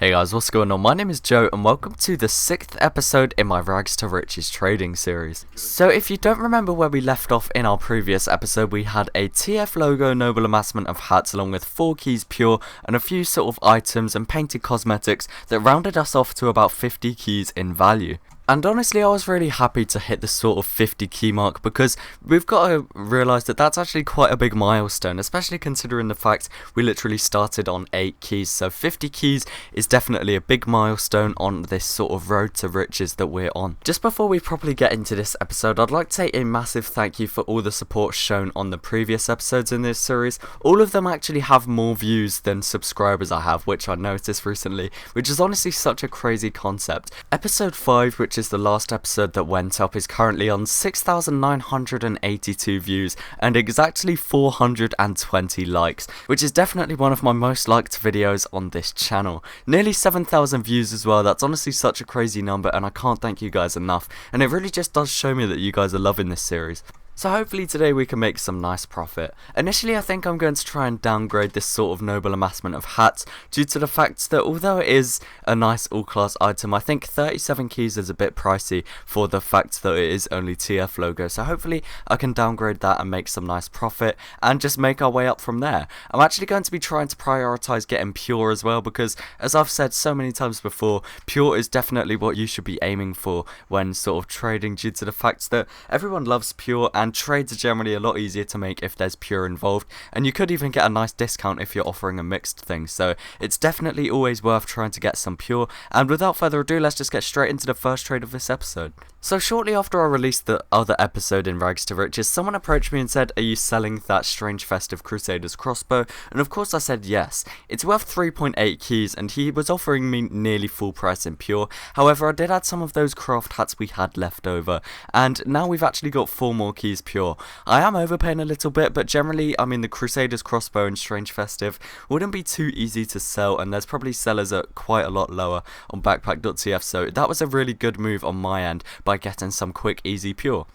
Hey guys, what's going on? My name is Joe and welcome to the 6th episode in my Rags to Riches trading series. So if you don't remember where we left off in our previous episode, we had a TF logo noble amassment of hats along with 4 keys pure and a few sort of items and painted cosmetics that rounded us off to about 50 keys in value. And honestly, I was really happy to hit the sort of 50 key mark because we've got to realise that that's actually quite a big milestone, especially considering the fact we literally started on 8 keys. So 50 keys is definitely a big milestone on this sort of road to riches that we're on. Just before we properly get into this episode, I'd like to say a massive thank you for all the support shown on the previous episodes in this series. All of them actually have more views than subscribers I have, which I noticed recently, which is honestly such a crazy concept. Episode 5, which is the last episode that went up, is currently on 6,982 views and exactly 420 likes, which is definitely one of my most liked videos on this channel. Nearly 7,000 views as well. That's honestly such a crazy number and I can't thank you guys enough, and it really just does show me that you guys are loving this series. So hopefully today we can make some nice profit. Initially I think I'm going to try and downgrade this sort of noble amassment of hats due to the fact that although it is a nice all-class item, I think 37 keys is a bit pricey for the fact that it is only TF logo. So hopefully I can downgrade that and make some nice profit and just make our way up from there. I'm actually going to be trying to prioritize getting pure as well because, as I've said so many times before, pure is definitely what you should be aiming for when sort of trading, due to the fact that everyone loves pure and trades are generally a lot easier to make if there's pure involved, and you could even get a nice discount if you're offering a mixed thing. So it's definitely always worth trying to get some pure, and without further ado, let's just get straight into the first trade of this episode. So shortly after I released the other episode in Rags to Riches, someone approached me and said, "Are you selling that strange festive Crusaders crossbow?" And of course I said yes. It's worth 3.8 keys and he was offering me nearly full price in pure. However, I did add some of those craft hats we had left over, and now we've actually got 4 more keys pure. I am overpaying a little bit, but generally, I mean, the Crusaders crossbow and strange festive wouldn't be too easy to sell, and there's probably sellers at quite a lot lower on backpack.tf, so that was a really good move on my end by getting some quick easy pure.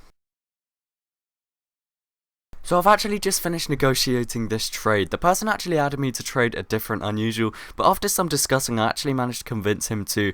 So I've actually just finished negotiating this trade. The person actually added me to trade a different unusual, but after some discussing I actually managed to convince him to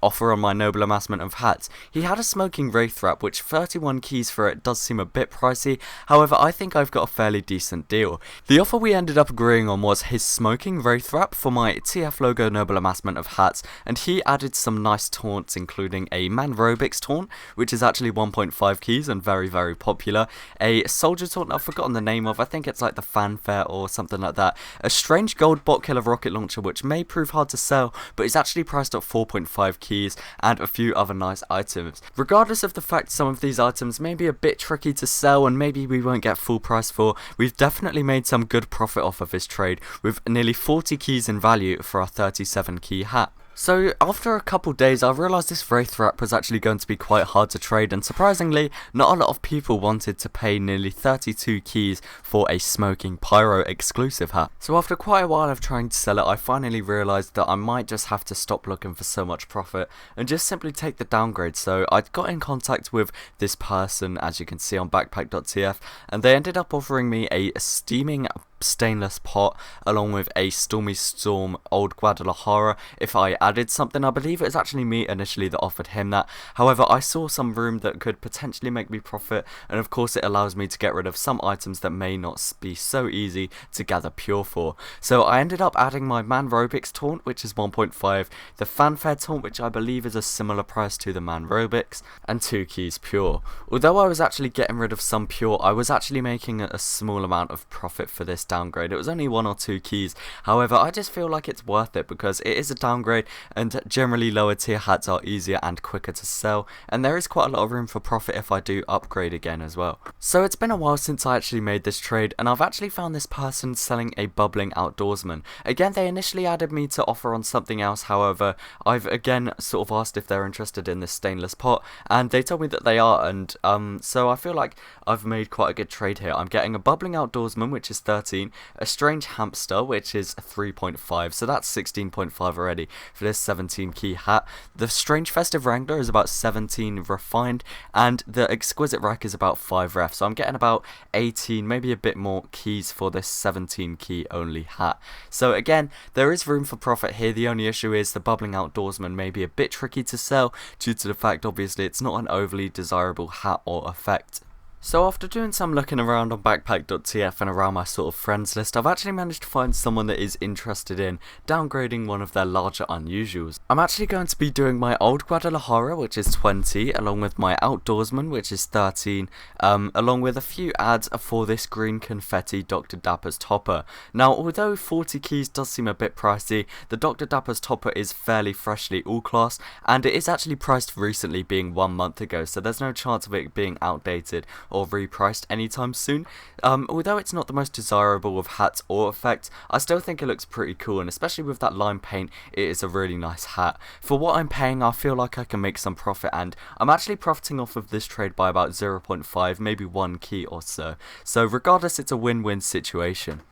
offer on my noble amassment of hats. He had a smoking wraith wrap, which 31 keys for it does seem a bit pricey. However, I think I've got a fairly decent deal. The offer we ended up agreeing on was his smoking wraith wrap for my TF logo noble amassment of hats, and he added some nice taunts, including a manrobics taunt, which is actually 1.5 keys and very, very popular, a soldier taunt I've forgotten the name of, I think it's like the fanfare or something like that, a strange gold bot killer rocket launcher which may prove hard to sell but is actually priced at 4.5 keys, and a few other nice items. Regardless of the fact some of these items may be a bit tricky to sell and maybe we won't get full price for, we've definitely made some good profit off of this trade with nearly 40 keys in value for our 37 key hat. So after a couple days I realised this wraith wrap was actually going to be quite hard to trade, and surprisingly not a lot of people wanted to pay nearly 32 keys for a smoking pyro exclusive hat. So after quite a while of trying to sell it, I finally realised that I might just have to stop looking for so much profit and just simply take the downgrade. So I got in contact with this person, as you can see on backpack.tf, and they ended up offering me a steaming stainless pot along with a Stormy Storm old Guadalajara if I added something. I believe it was actually me initially that offered him that. However, I saw some room that could potentially make me profit, and of course it allows me to get rid of some items that may not be so easy to gather pure for. So I ended up adding my manrobics taunt, which is 1.5, the fanfare taunt, which I believe is a similar price to the manrobics, and 2 keys pure. Although I was actually getting rid of some pure, I was actually making a small amount of profit for this downgrade. It was only 1 or 2 keys. However, I just feel like it's worth it because it is a downgrade and generally lower tier hats are easier and quicker to sell, and there is quite a lot of room for profit if I do upgrade again as well. So it's been a while since I actually made this trade, and I've actually found this person selling a bubbling outdoorsman. Again, they initially added me to offer on something else. However, I've again sort of asked if they're interested in this stainless pot, and they told me that they are, and so I feel like I've made quite a good trade here. I'm getting a bubbling outdoorsman, which is 30 17, a strange hamster, which is 3.5, so that's 16.5 already for this 17 key hat. The strange festive wrangler is about 17 refined, and the exquisite rack is about 5 ref, so I'm getting about 18, maybe a bit more keys for this 17 key only hat. So again, there is room for profit here. The only issue is the bubbling outdoorsman may be a bit tricky to sell due to the fact obviously it's not an overly desirable hat or effect. So after doing some looking around on backpack.tf and around my sort of friends list, I've actually managed to find someone that is interested in downgrading one of their larger unusuals. I'm actually going to be doing my old Guadalajara, which is 20, along with my outdoorsman, which is 13, along with a few ads for this green confetti Dr. Dapper's topper. Now, although 40 keys does seem a bit pricey, the Dr. Dapper's topper is fairly freshly all class, and it is actually priced recently, being 1 month ago, so there's no chance of it being outdated or repriced anytime soon. Although it's not the most desirable of hats or effects, I still think it looks pretty cool, and especially with that lime paint, it is a really nice hat. For what I'm paying, I feel like I can make some profit, and I'm actually profiting off of this trade by about 0.5, maybe 1 key or so. So regardless, it's a win-win situation.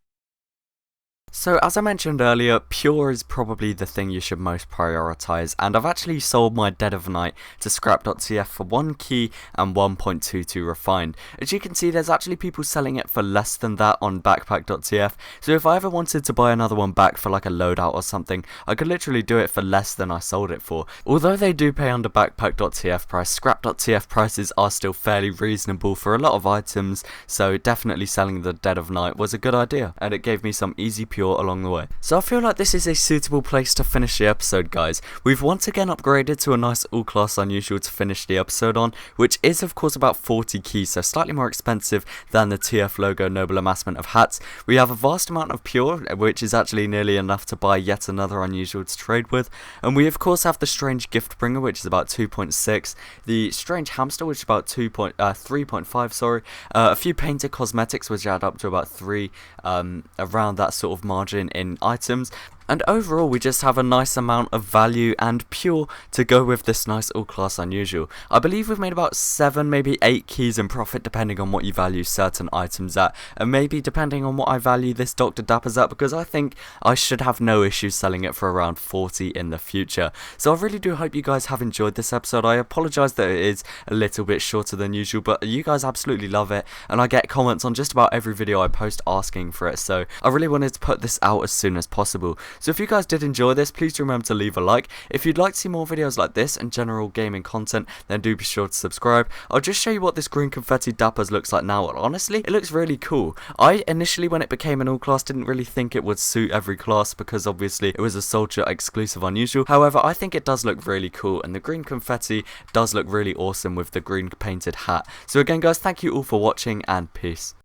So as I mentioned earlier, pure is probably the thing you should most prioritise, and I've actually sold my Dead of Night to scrap.tf for 1 key and 1.22 refined. As you can see, there's actually people selling it for less than that on backpack.tf, so if I ever wanted to buy another one back for like a loadout or something, I could literally do it for less than I sold it for. Although they do pay under backpack.tf price, scrap.tf prices are still fairly reasonable for a lot of items, so definitely selling the Dead of Night was a good idea, and it gave me some easy pure along the way. So I feel like this is a suitable place to finish the episode, guys. We've once again upgraded to a nice all class unusual to finish the episode on, which is of course about 40 keys, so slightly more expensive than the TF logo noble amassment of hats. We have a vast amount of pure, which is actually nearly enough to buy yet another unusual to trade with, and we of course have the strange gift bringer, which is about 2.6, the strange hamster, which is about 3.5, sorry, a few painted cosmetics, which add up to about 3, around that sort of margin in items, and overall we just have a nice amount of value and pure to go with this nice all class unusual. I believe we've made about 7, maybe 8 keys in profit depending on what you value certain items at, and maybe depending on what I value this Dr. Dapper's at, because I think I should have no issues selling it for around 40 in the future. So I really do hope you guys have enjoyed this episode. I apologise that it is a little bit shorter than usual, but you guys absolutely love it, and I get comments on just about every video I post asking for it, so I really wanted to put this out as soon as possible. So if you guys did enjoy this, please do remember to leave a like. If you'd like to see more videos like this and general gaming content, then do be sure to subscribe. I'll just show you what this green confetti Dappers looks like now, and honestly, it looks really cool. I initially, when it became an all class, didn't really think it would suit every class because obviously it was a soldier exclusive unusual. However, I think it does look really cool, and the green confetti does look really awesome with the green painted hat. So again guys, thank you all for watching, and peace.